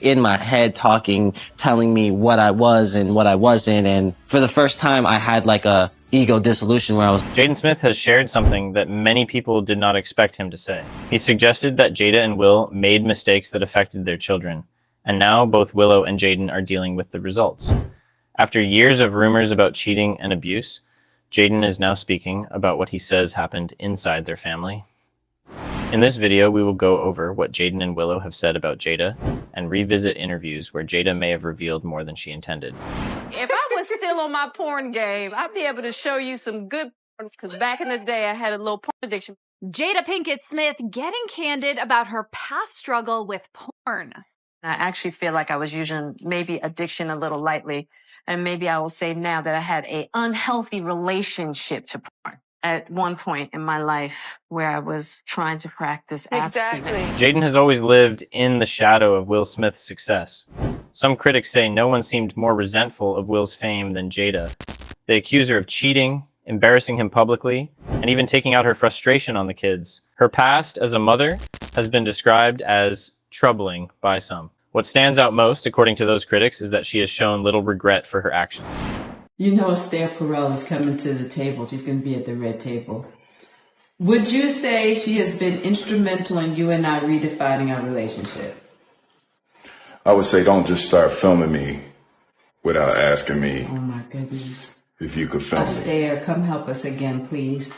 in my head talking, telling me what I was and what I wasn't. And for the first time, I had like a ego dissolution where I was... Jaden Smith has shared something that many people did not expect him to say. He suggested that Jada and Will made mistakes that affected their children. And now both Willow and Jaden are dealing with the results. After years of rumors about cheating and abuse, Jaden is now speaking about what he says happened inside their family. In this video, we will go over what Jaden and Willow have said about Jada and revisit interviews where Jada may have revealed more than she intended. If I was still on my porn game, I'd be able to show you some good porn, because back in the day, I had a little porn addiction. Jada Pinkett Smith getting candid about her past struggle with porn. I actually feel like I was using maybe addiction a little lightly. And maybe I will say now that I had an unhealthy relationship to porn at one point in my life where I was trying to practice abstinence. Jaden has always lived in the shadow of Will Smith's success. Some critics say no one seemed more resentful of Will's fame than Jada. They accuse her of cheating, embarrassing him publicly, and even taking out her frustration on the kids. Her past as a mother has been described as troubling by some. What stands out most, according to those critics, is that she has shown little regret for her actions. You know Esther Perel is coming to the table. She's going to be at the red table. Would you say she has been instrumental in you and I redefining our relationship? I would say don't just start filming me without asking me. Oh my goodness. If you could film me. Esther, come help us again, please.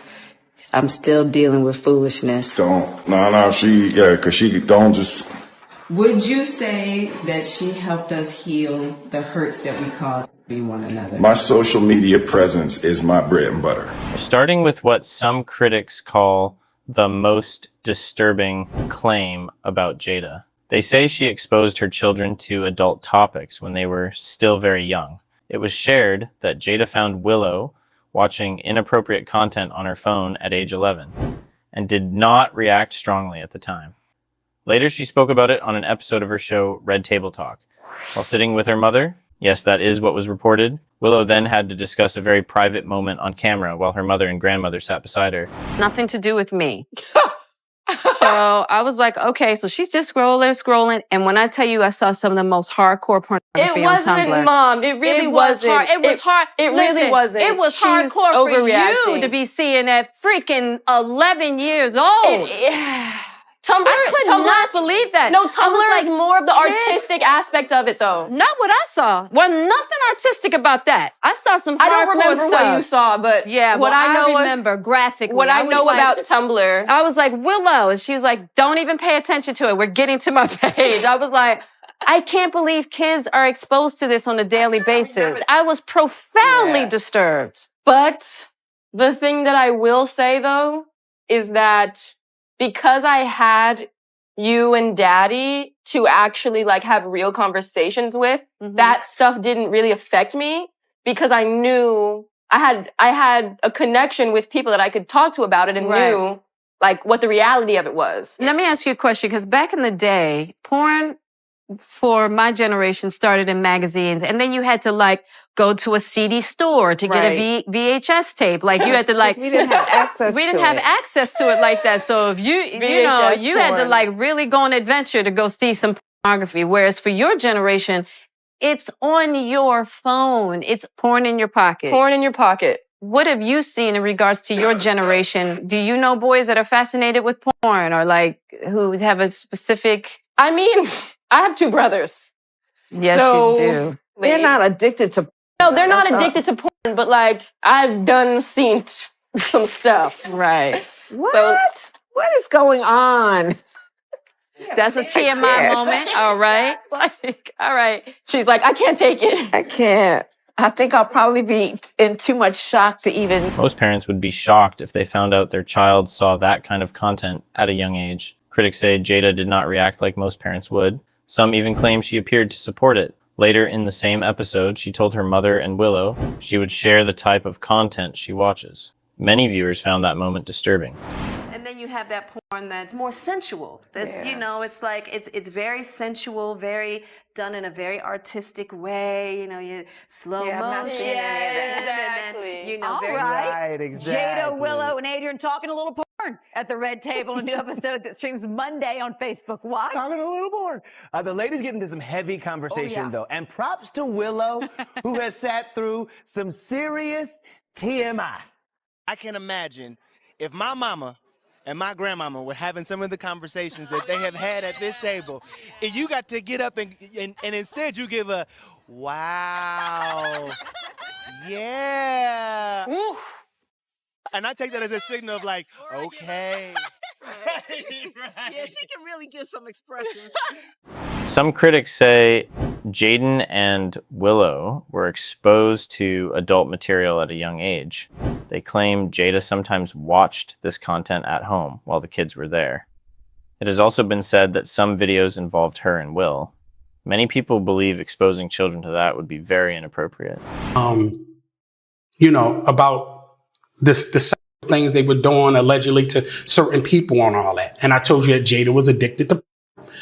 I'm still dealing with foolishness. Because she don't just... Would you say that she helped us heal the hurts that we caused between one another? My social media presence is my bread and butter. Starting with what some critics call the most disturbing claim about Jada. They say she exposed her children to adult topics when they were still very young. It was shared that Jada found Willow watching inappropriate content on her phone at age 11 and did not react strongly at the time. Later, she spoke about it on an episode of her show, Red Table Talk. While sitting with her mother, yes, that is what was reported, Willow then had to discuss a very private moment on camera while her mother and grandmother sat beside her. Nothing to do with me. So I was like, okay, so she's just scrolling. And when I tell you I saw some of the most hardcore pornography on Tumblr. It wasn't, Mom. It really wasn't. It was hard. It really wasn't. It was She's hardcore for overreacting. you to be seeing at freaking 11 years old. Tumblr, I could not believe that. No, Tumblr is more of the kids. artistic aspect of it, though. Not what I saw. Well, nothing artistic about that. I saw some hardcore I don't remember stuff. what you saw, but yeah, what I know remember graphically. What I know about Tumblr. I was like, Willow, and she was like, don't even pay attention to it. We're getting to my page. I was like, I can't believe kids are exposed to this on a daily basis. I was profoundly disturbed. But the thing that I will say, though, is that because I had you and Daddy to actually like have real conversations with, that stuff didn't really affect me because I knew I had a connection with people that I could talk to about it and knew like what the reality of it was. Let me ask you a question, because back in the day, porn for my generation started in magazines, and then you had to like go to a CD store to get a VHS tape. Like you had to like we didn't have access. We didn't have access to it like that. So if you had to like really go on an adventure to go see some pornography. Whereas for your generation, it's on your phone. It's porn in your pocket. Porn in your pocket. What have you seen in regards to your generation? Do you know boys that are fascinated with porn or like who have a specific? I mean, I have two brothers. Yes, so you do. They're not addicted to porn. No, they're not addicted to porn, but like I've done seen some stuff. Right. What? What is going on? That's a TMI moment. All right. Like, all right. She's like, I can't take it. I can't. I think I'll probably be in too much shock to even... Most parents would be shocked if they found out their child saw that kind of content at a young age. Critics say Jada did not react like most parents would. Some even claim she appeared to support it. Later in the same episode, she told her mother and Willow she would share the type of content she watches. Many viewers found that moment disturbing. And then you have that porn that's more sensual. This, you know, it's like it's very sensual, very done in a very artistic way. You know, you slow motion. Exactly. And then, you know, All very right, exactly. Jada, Willow, and Adrian talking a little porn. porn at the Red Table, a new episode that streams Monday on Facebook. Why? Talking a little more. The ladies get into some heavy conversation, though. And props to Willow, who has sat through some serious TMI. I can imagine if my mama and my grandmama were having some of the conversations that they have had at this table, and you got to get up and instead you give a, wow, yeah. Ooh. And I take that as a signal of like, okay. Yeah, she can really give some expressions. Some critics say Jaden and Willow were exposed to adult material at a young age. They claim Jada sometimes watched this content at home while the kids were there. It has also been said that some videos involved her and Will. Many people believe exposing children to that would be very inappropriate. You know, about the things they were doing allegedly to certain people and all that. And I told you that Jada was addicted to.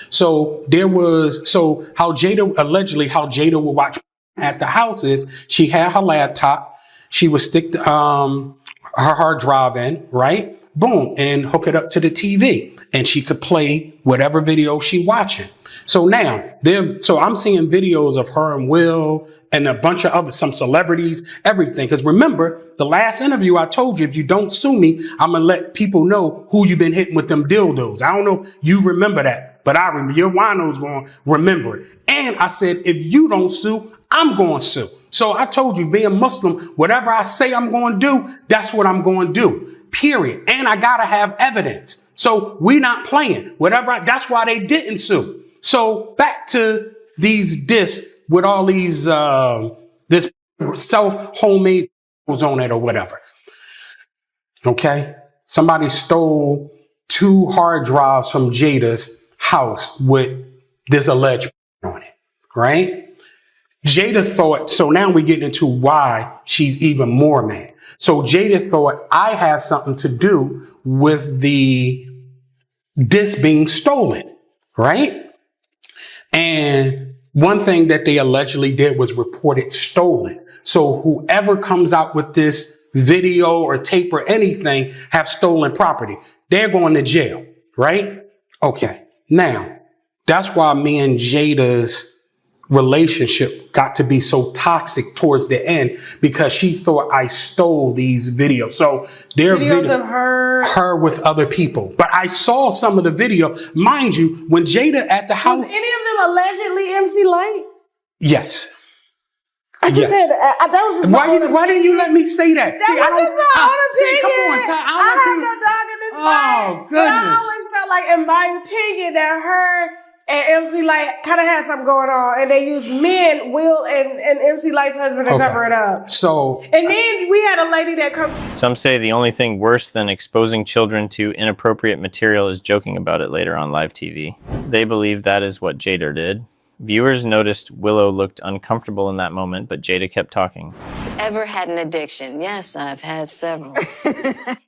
So how Jada would watch at the houses, she had her laptop, she would stick her hard drive in, right? Boom, and hook it up to the TV. And she could play whatever video she watching. So now, I'm seeing videos of her and Will and a bunch of some celebrities, everything. Because remember, the last interview I told you, if you don't sue me, I'm going to let people know who you've been hitting with them dildos. I don't know if you remember that, but I remember. Your wino's going to remember it. And I said, if you don't sue, I'm going to sue. So I told you, being Muslim, whatever I say I'm going to do, that's what I'm going to do. Period. And I got to have evidence. So we not playing. That's why they didn't sue. So back to these discs with all these, this homemade on it or whatever. Okay. Somebody stole 2 hard drives from Jada's house with this alleged on it. Right. Jada thought, so now we get into why she's even more mad. So Jada thought I had something to do with the disc being stolen. Right. And one thing that they allegedly did was report it stolen. So whoever comes out with this video or tape or anything have stolen property. They're going to jail, right? Okay. Now, that's why me and Jada's relationship got to be so toxic towards the end, because she thought I stole these videos. So there are videos of her with other people. But I saw some of the video. Mind you, when Jada at the house. Was any of them allegedly MC Light? Yes. I just said that was just why didn't you let me say that? That was just my own opinion. Come on, I had no dog in this fight. Oh, goodness. But I always felt like, in my opinion, that her and MC Light kind of had something going on, and they used men, Will and MC Light's husband, to cover it up. So, and then we had a lady that comes. Some say the only thing worse than exposing children to inappropriate material is joking about it later on live TV. They believe that is what Jada did. Viewers noticed Willow looked uncomfortable in that moment, but Jada kept talking. Ever had an addiction? Yes, I've had several.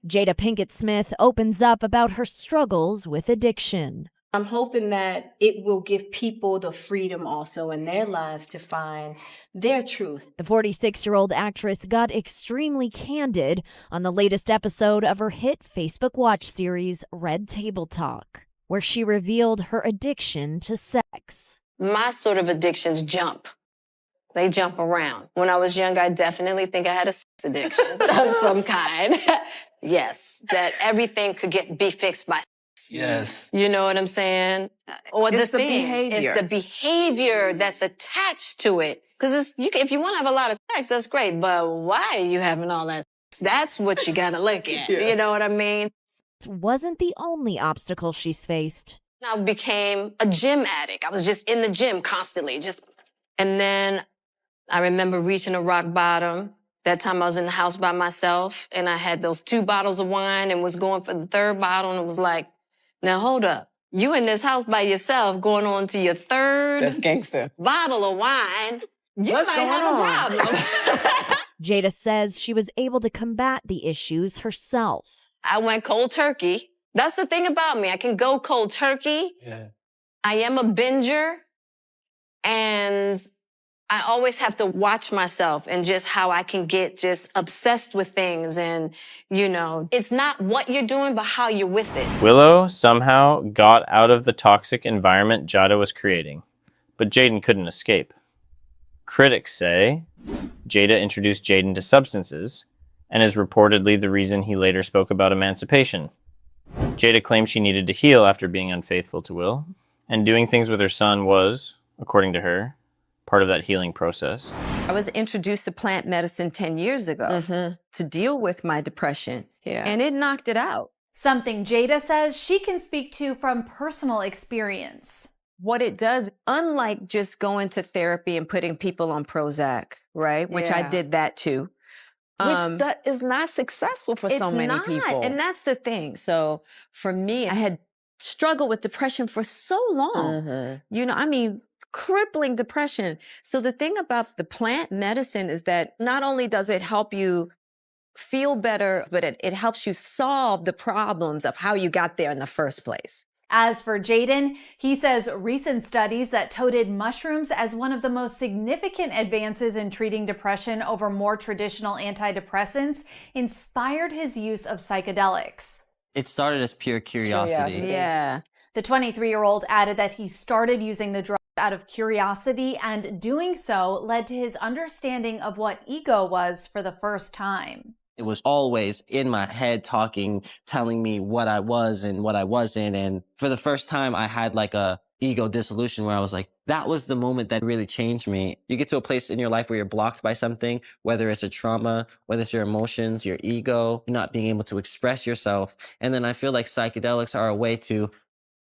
Jada Pinkett Smith opens up about her struggles with addiction. I'm hoping that it will give people the freedom also in their lives to find their truth. The 46-year-old actress got extremely candid on the latest episode of her hit Facebook Watch series, Red Table Talk, where she revealed her addiction to sex. My sort of addictions jump. They jump around. When I was young, I definitely think I had a sex addiction of some kind. Yes, that everything could be fixed by sex. Yes. You know what I'm saying? Or It's the behavior. It's the behavior that's attached to it. Because if you want to have a lot of sex, that's great. But why are you having all that sex? That's what you got to look at. You know what I mean? It wasn't the only obstacle she's faced. I became a gym addict. I was just in the gym constantly. And then I remember reaching a rock bottom. That time I was in the house by myself, and I had those 2 bottles of wine and was going for the 3rd bottle, and it was like, now hold up. You in this house by yourself going on to your 3rd That's gangster. bottle of wine. You might have a problem. Jada says she was able to combat the issues herself. I went cold turkey. That's the thing about me. I can go cold turkey. Yeah. I am a binger. And I always have to watch myself and just how I can get just obsessed with things. And, you know, it's not what you're doing, but how you're with it. Willow somehow got out of the toxic environment Jada was creating, but Jaden couldn't escape. Critics say Jada introduced Jaden to substances and is reportedly the reason he later spoke about emancipation. Jada claimed she needed to heal after being unfaithful to Will, and doing things with her son was, according to her, part of that healing process. I was introduced to plant medicine 10 years ago to deal with my depression, and it knocked it out. Something Jada says she can speak to from personal experience. What it does, unlike just going to therapy and putting people on Prozac, right? Which I did that too. Which that is not successful for so many people. And that's the thing. So for me, I had struggled with depression for so long. You know, I mean, crippling depression. So the thing about the plant medicine is that not only does it help you feel better, but it helps you solve the problems of how you got there in the first place. As for Jaden, he says recent studies that touted mushrooms as one of the most significant advances in treating depression over more traditional antidepressants inspired his use of psychedelics. It started as pure curiosity. Yeah. The 23-year-old added that he started using the drug out of curiosity, and doing so led to his understanding of what ego was for the first time. It was always in my head talking, telling me what I was and what I wasn't. And for the first time, I had like a ego dissolution where I was like, that was the moment that really changed me. You get to a place in your life where you're blocked by something, whether it's a trauma, whether it's your emotions, your ego, not being able to express yourself. And then I feel like psychedelics are a way to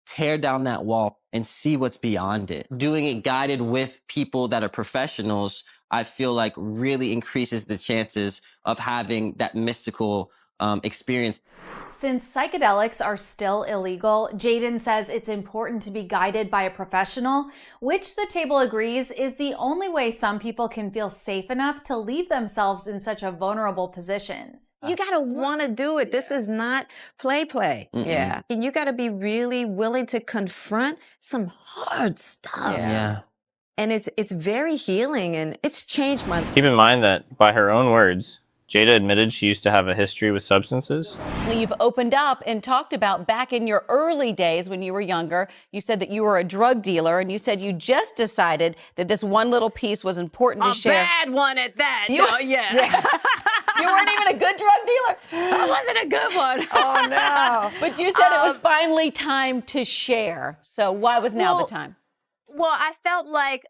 tear down that wall and see what's beyond it. Doing it guided with people that are professionals, I feel like really increases the chances of having that mystical experience. Since psychedelics are still illegal, Jaden says it's important to be guided by a professional, which the table agrees is the only way some people can feel safe enough to leave themselves in such a vulnerable position. You gotta wanna do it. This is not play. Yeah. And you gotta be really willing to confront some hard stuff. Yeah. And it's very healing, and it's changed my life. Keep in mind that, by her own words, Jada admitted she used to have a history with substances. You've opened up and talked about back in your early days when you were younger, you said that you were a drug dealer, and you said you just decided that this one little piece was important to share. A bad one at that. You- Yeah. You weren't even a good drug dealer? I wasn't a good one. Oh, no. But you said it was finally time to share. So why was now the time? Well, I felt like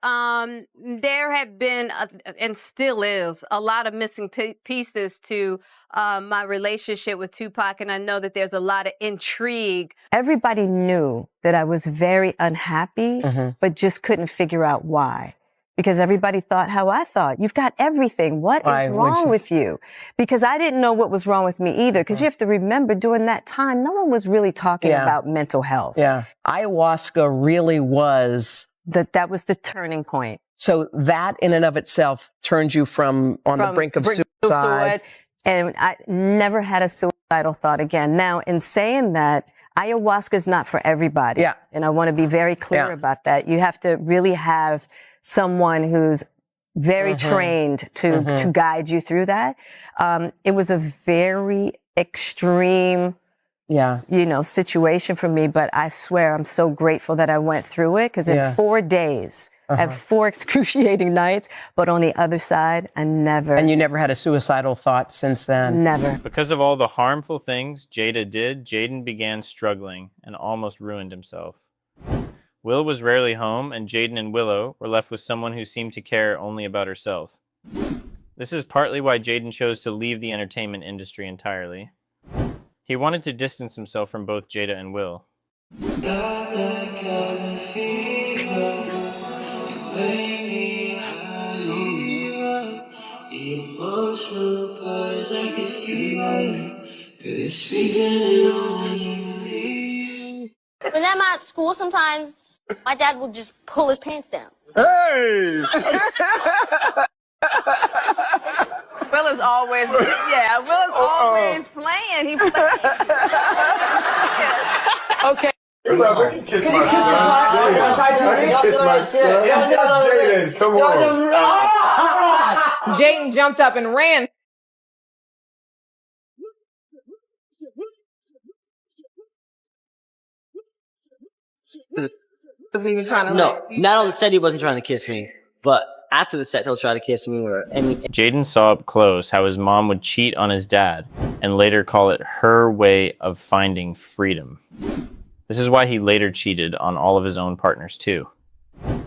there had been, and still is, a lot of missing pieces to my relationship with Tupac, and I know that there's a lot of intrigue. Everybody knew that I was very unhappy, but just couldn't figure out why. Because everybody thought how I thought. You've got everything. What is wrong with you? Because I didn't know what was wrong with me either. Because you have to remember, during that time, no one was really talking about mental health. Yeah. Ayahuasca really was... That was the turning point. So that in and of itself turned you from the brink of suicide. And I never had a suicidal thought again. Now, in saying that, ayahuasca is not for everybody. Yeah. And I want to be very clear about that. You have to really have someone who's very trained to guide you through that. It was a very extreme, situation for me, but I swear I'm so grateful that I went through it, because in 4 days, I had 4 excruciating nights, but on the other side, I never... And you never had a suicidal thought since then? Never. Because of all the harmful things Jada did, Jaden began struggling and almost ruined himself. Will was rarely home, and Jaden and Willow were left with someone who seemed to care only about herself. This is partly why Jaden chose to leave the entertainment industry entirely. He wanted to distance himself from both Jada and Will. When I'm at school, sometimes my dad will just pull his pants down. Hey! Will is always, Will is always playing. He plays. Okay. Look, kiss my son. It's my son. Jaden, come on. Jaden jumped up and ran. Wasn't even trying to. No, not on the set he wasn't trying to kiss me, but after the set he'll try to kiss me. Jaden saw up close how his mom would cheat on his dad and later call it her way of finding freedom. This is why he later cheated on all of his own partners too.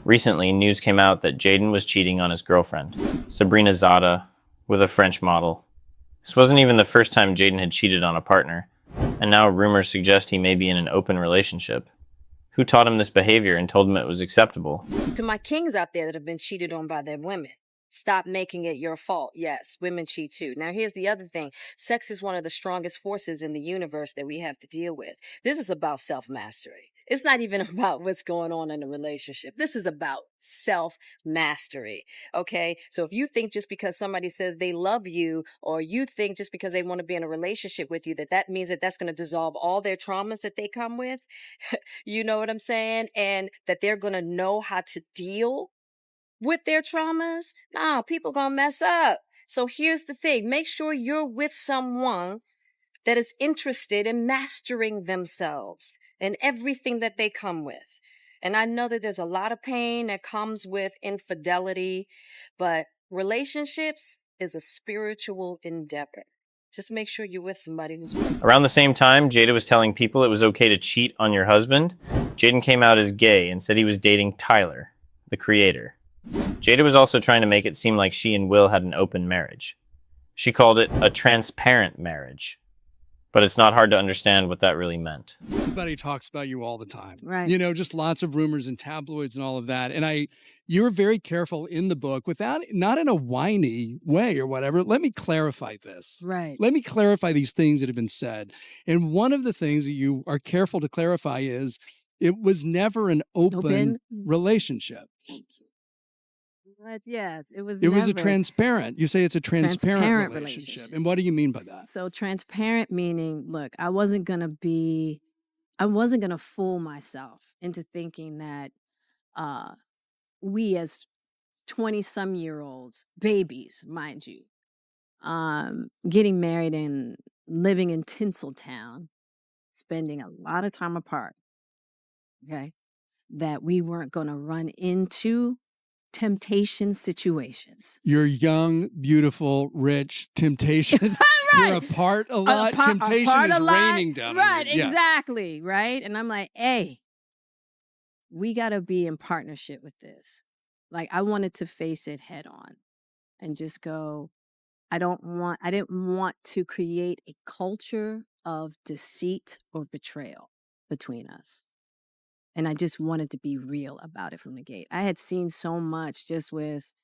Recently, news came out that Jaden was cheating on his girlfriend, Sabrina Zada, with a French model. This wasn't even the first time Jaden had cheated on a partner, and now rumors suggest he may be in an open relationship. Who taught him this behavior and told him it was acceptable? To my kings out there that have been cheated on by their women, stop making it your fault. Yes, women cheat too. Now, here's the other thing. Sex is one of the strongest forces in the universe that we have to deal with. This is about self-mastery. It's not even about what's going on in a relationship. This is about self-mastery, okay? So if you think just because somebody says they love you, or you think just because they want to be in a relationship with you, that means that that's going to dissolve all their traumas that they come with, you know what I'm saying? And that they're going to know how to deal with their traumas? Nah, people gonna mess up. So here's the thing. Make sure you're with someone that is interested in mastering themselves and everything that they come with. And I know that there's a lot of pain that comes with infidelity, but relationships is a spiritual endeavor. Just make sure you're with somebody who's with you. Around the same time Jada was telling people it was okay to cheat on your husband, Jaden came out as gay and said he was dating Tyler, the creator. Jada was also trying to make it seem like she and Will had an open marriage. She called it a transparent marriage. But it's not hard to understand what that really meant. Everybody talks about you all the time. Right. You know, just lots of rumors and tabloids and all of that. And you were very careful in the book not in a whiny way or whatever. Let me clarify this. Right. Let me clarify these things that have been said. And one of the things that you are careful to clarify is it was never an open relationship. Thank you. But yes, it was. It was a transparent. You say it's a transparent relationship. And what do you mean by that? So transparent meaning, look, I wasn't gonna fool myself into thinking that we as 20-some-year-olds, babies, mind you, getting married and living in Tinseltown, spending a lot of time apart, okay, that we weren't gonna run into temptation situations. You're young, beautiful, rich, temptation. Right. You're apart a lot. Temptation is raining down on Right, you. Yeah. exactly, right? And I'm like, hey, we got to be in partnership with this. Like, I wanted to face it head on and just go, I didn't want to create a culture of deceit or betrayal between us. And I just wanted to be real about it from the gate. I had seen so much just with,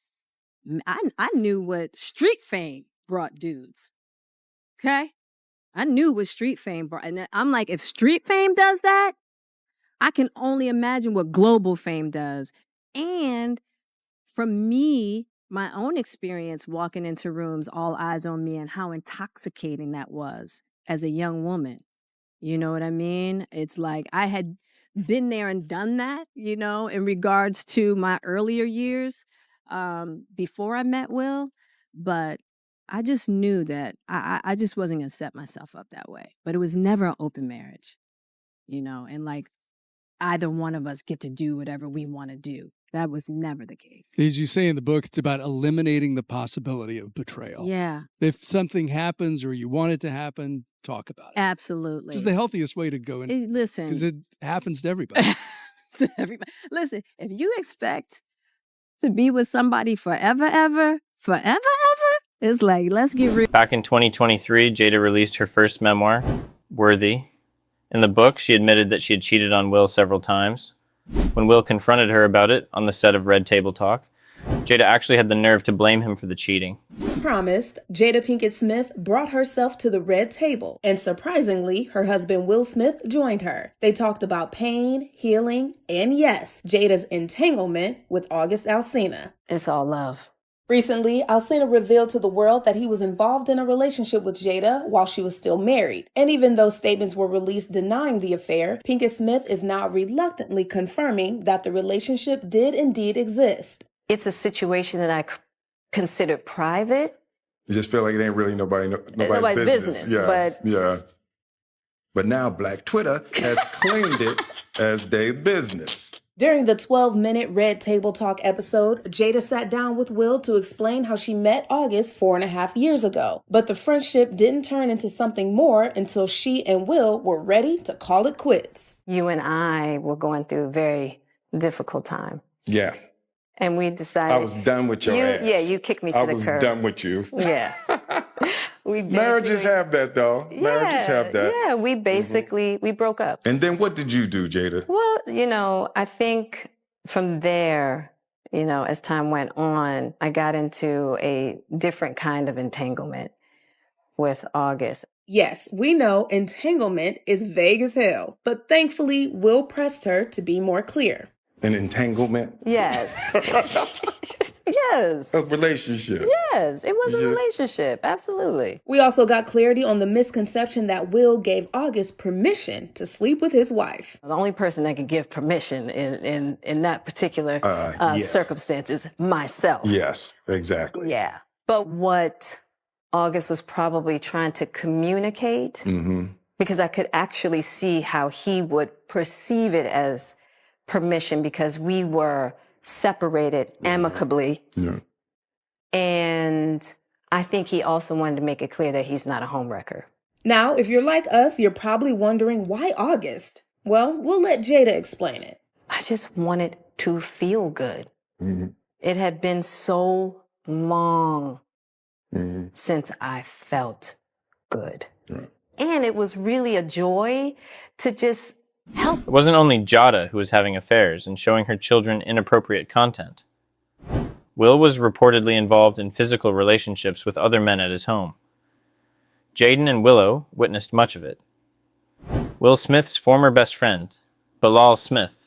I knew what street fame brought dudes. Okay? I knew what street fame brought. And I'm like, if street fame does that, I can only imagine what global fame does. And from me, my own experience walking into rooms, all eyes on me, and how intoxicating that was as a young woman. You know what I mean? It's like I had been there and done that, you know, in regards to my earlier years before I met Will. But I just knew that I just wasn't going to set myself up that way. But it was never an open marriage, you know, and like either one of us get to do whatever we want to do. That was never the case. As you say in the book, it's about eliminating the possibility of betrayal. Yeah. If something happens or you want it to happen, talk about it. Absolutely. Which is the healthiest way to go in. Listen. Because it happens to everybody. Listen, if you expect to be with somebody forever, it's like, let's get real. Back in 2023, Jada released her first memoir, Worthy. In the book, she admitted that she had cheated on Will several times. When Will confronted her about it on the set of Red Table Talk, Jada actually had the nerve to blame him for the cheating. Promised, Jada Pinkett Smith brought herself to the red table, and surprisingly, her husband Will Smith joined her. They talked about pain, healing, and yes, Jada's entanglement with August Alsina. It's all love. Recently, Alcina revealed to the world that he was involved in a relationship with Jada while she was still married. And even though statements were released denying the affair, Pinkett Smith is now reluctantly confirming that the relationship did indeed exist. It's a situation that I consider private. You just feel like it ain't really nobody's business. But now Black Twitter has claimed it as their business. During the 12-minute Red Table Talk episode, Jada sat down with Will to explain how she met August 4.5 years ago. But the friendship didn't turn into something more until she and Will were ready to call it quits. You and I were going through a very difficult time. Yeah. And we decided... I was done with your ass. Yeah, you kicked me to the curb. I was done with you. Yeah. Marriages have that, though. Marriages have that. Yeah, we basically, we broke up. And then what did you do, Jada? Well, I think from there, as time went on, I got into a different kind of entanglement with August. Yes, we know entanglement is vague as hell, but thankfully, Will pressed her to be more clear. An entanglement? Yes. Yes. A relationship. Yes, it was a relationship. Absolutely. We also got clarity on the misconception that Will gave August permission to sleep with his wife. The only person that could give permission in that particular circumstance is myself. Yes, exactly. Yeah. But what August was probably trying to communicate, because I could actually see how he would perceive it as permission, because we were separated amicably. Yeah. And I think he also wanted to make it clear that he's not a homewrecker. Now, if you're like us, you're probably wondering why August? Well, we'll let Jada explain it. I just wanted to feel good. It had been so long since I felt good. And it was really a joy to just help. It wasn't only Jada who was having affairs and showing her children inappropriate content. Will was reportedly involved in physical relationships with other men at his home. Jaden and Willow witnessed much of it. Will Smith's former best friend, Bilal Smith,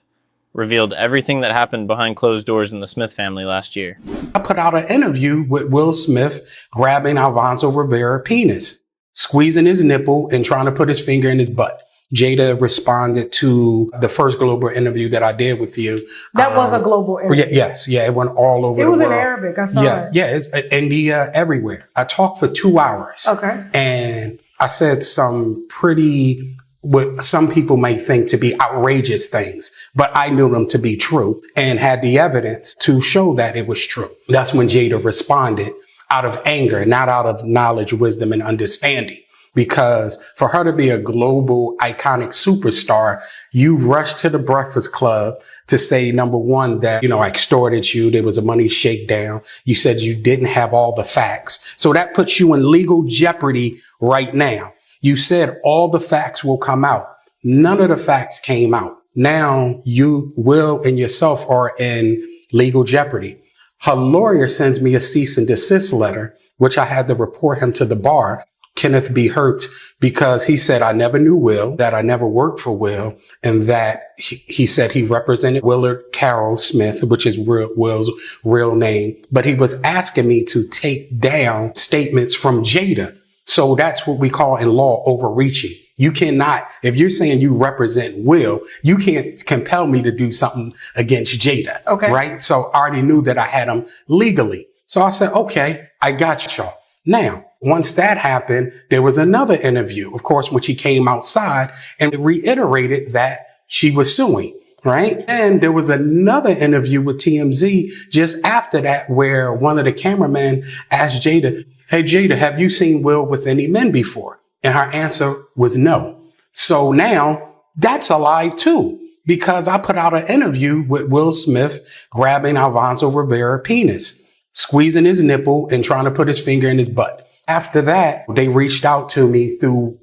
revealed everything that happened behind closed doors in the Smith family last year. I put out an interview with Will Smith grabbing Alfonso Rivera's penis, squeezing his nipple, and trying to put his finger in his butt. Jada responded to the first global interview that I did with you. That was a global interview. Yes, it went all over the world. It was in Arabic, I saw it. Yeah, it's India, everywhere. I talked for 2 hours. Okay. And I said some pretty, what some people may think to be outrageous things, but I knew them to be true and had the evidence to show that it was true. That's when Jada responded out of anger, not out of knowledge, wisdom, and understanding. Because for her to be a global iconic superstar, you rushed to the Breakfast Club to say, number one, that, I extorted you. There was a money shakedown. You said you didn't have all the facts. So that puts you in legal jeopardy right now. You said all the facts will come out. None of the facts came out. Now you, Will, and yourself are in legal jeopardy. Her lawyer sends me a cease and desist letter, which I had to report him to the bar, Kenneth B. Hertz, because he said, I never knew Will, that I never worked for Will, and that he said he represented Willard Carroll Smith, which is Will's real name. But he was asking me to take down statements from Jada. So that's what we call in law overreaching. You cannot, if you're saying you represent Will, you can't compel me to do something against Jada. Okay. Right? So I already knew that I had him legally. So I said, okay, I got y'all. Now, once that happened, there was another interview, of course, when she came outside and reiterated that she was suing, right? And there was another interview with TMZ just after that where one of the cameramen asked Jada, hey, Jada, have you seen Will with any men before? And her answer was no. So now that's a lie too, because I put out an interview with Will Smith grabbing Alfonso Rivera's penis, squeezing his nipple and trying to put his finger in his butt. After that, they reached out to me through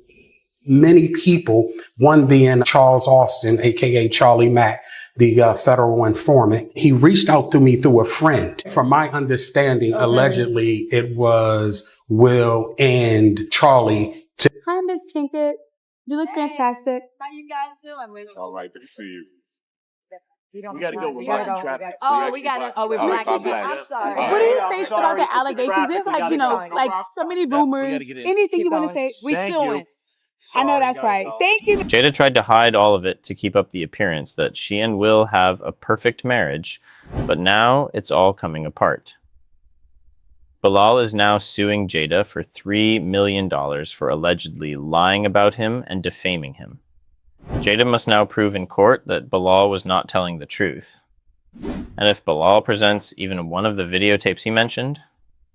many people, one being Charles Austin, aka Charlie Mack, the federal informant. He reached out to me through a friend. From my understanding, allegedly, it was Will and Charlie. Hi, Miss Pinkett. You look fantastic. How you guys doing? All right, good to see you. We gotta go. We gotta go. Oh, we gotta. Oh, we're black. I'm sorry. What do you say about the allegations? There's like, like so many rumors. Anything you want to say? We suing. I know that's right. Thank you. Jada tried to hide all of it to keep up the appearance that she and Will have a perfect marriage, but now it's all coming apart. Bilal is now suing Jada for $3 million for allegedly lying about him and defaming him. Jada must now prove in court that Bilal was not telling the truth. And if Bilal presents even one of the videotapes he mentioned,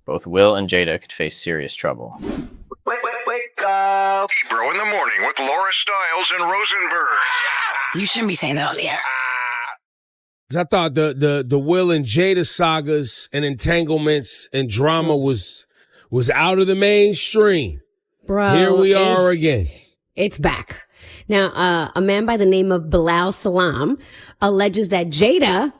both Will and Jada could face serious trouble. Wake up. Ebro in the morning with Laura Stiles and Rosenberg. You shouldn't be saying that on the air. I thought the Will and Jada sagas and entanglements and drama was out of the mainstream. Bro, here we are again. It's back. Now, a man by the name of Bilal Salam alleges that Jada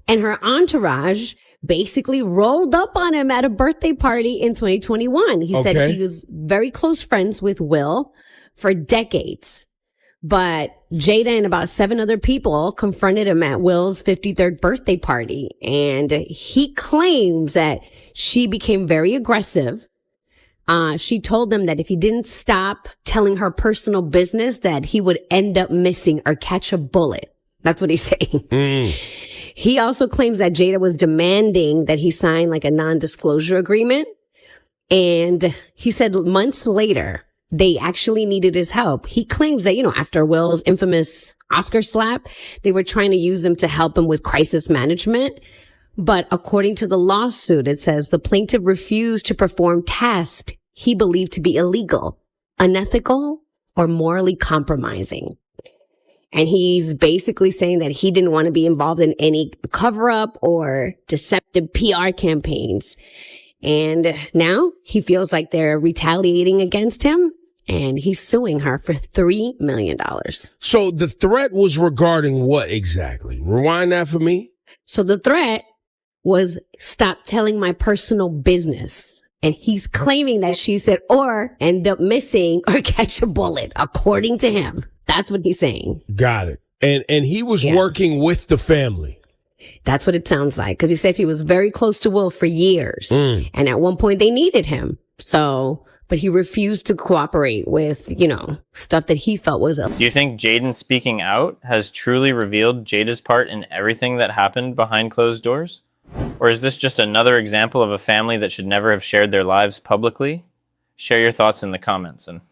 and her entourage basically rolled up on him at a birthday party in 2021. He said he was very close friends with Will for decades. But Jada and about 7 other people confronted him at Will's 53rd birthday party. And he claims that she became very aggressive. She told him that if he didn't stop telling her personal business, that he would end up missing or catch a bullet. That's what he's saying. He also claims that Jada was demanding that he sign like a non-disclosure agreement. And he said months later, they actually needed his help. He claims that, after Will's infamous Oscar slap, they were trying to use him to help him with crisis management. But according to the lawsuit, it says the plaintiff refused to perform tasks he believed to be illegal, unethical, or morally compromising. And he's basically saying that he didn't want to be involved in any cover-up or deceptive PR campaigns. And now he feels like they're retaliating against him, and he's suing her for $3 million. So the threat was regarding what exactly? Rewind that for me. So the threat was, stop telling my personal business. And he's claiming that she said, or end up missing or catch a bullet, according to him. That's what he's saying. Got it. And he was working with the family. That's what it sounds like. Because he says he was very close to Will for years. And at one point they needed him. But he refused to cooperate with, stuff that he felt was Do you think Jaden speaking out has truly revealed Jada's part in everything that happened behind closed doors? Or is this just another example of a family that should never have shared their lives publicly? Share your thoughts in the comments, and